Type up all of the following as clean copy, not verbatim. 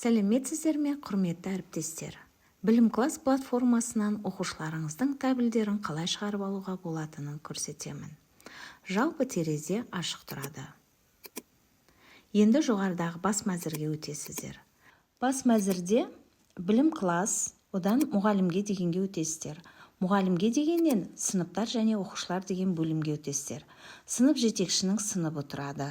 Сәлеметсіздер ме, құрметті әріптестер? Білім класс платформасынан оқушыларыңыздың тәбілдерін қалай шығарып алуға болатынын көрсетемін. Жалпы терезе ашық тұрады. Енді жоғарыдағы бас мәзірге өтесіздер. Бас мәзірде білім класс, одан мұғалімге дегенге өтесіздер. Мұғалімге дегеннен сыныптар және оқушылар деген бөлімге өтесіздер. Сынып жетекшінің сыныбы тұрады.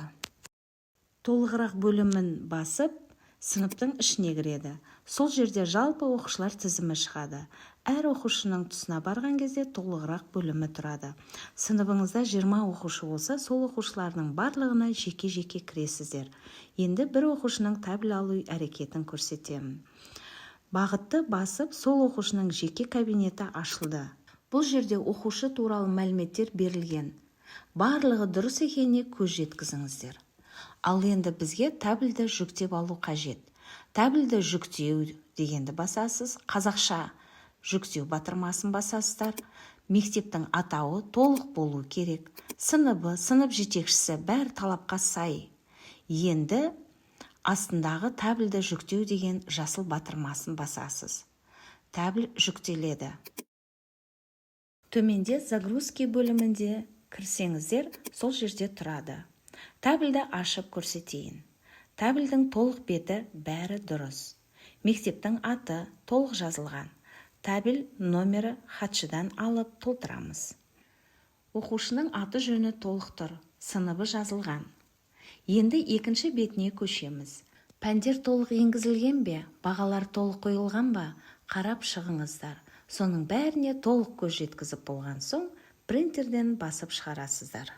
Толығырақ бөлімін басып, сыныптың ішіне кіреді. Сол жерде жалпы оқушылар тізімі шығады. Әр оқушының тұсына барған кезде толығырақ бөлімі тұрады. Сыныбыңызда 20 оқушы болса, сол оқушылардың барлығына жеке-жеке кіресіздер. Енді бір оқушының тәбіл алу әрекетін көрсетемін. Бағытты басып, сол оқушының жеке кабинеті ашылды. Бұл жерде оқушы туралы мәліметтер берілген. Барлығы дұрыс екеніне көз жеткізіңіздер. Ал енді бізге тәбілді жүктеп алу қажет. Тәбілді жүктеу дегенді басасыз, қазақша жүктеу батырмасын басасыздар. Мектептің атауы толық болу керек. Сыныбы, сынып жетекшісі бәр талапқа сай. Енді астындағы тәбілді жүктеу деген жасыл батырмасын басасыз. Тәбіл жүктеледі. Төменде загрузки бөлімінде кірсеңіздер, сол жерде тұрады. Тәбілді ашып көрсетейін. Тәбілдің толық беті бәрі дұрыс. Мектептің аты толық жазылған. Тәбіл номері хатшыдан алып толтырамыз. Оқушының аты жөні толық тұр, сыныбы жазылған. Енді екінші бетіне көшеміз. Пәндер толық енгізілген бе, бағалар толық қойылған ба, қарап шығыңыздар. Соның бәріне толық көз жеткізіп болған соң, принтерден басып шығарасыздар.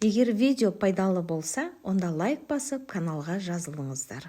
Егер видео пайдалы болса, онда лайк басып, каналға жазылыңыздар.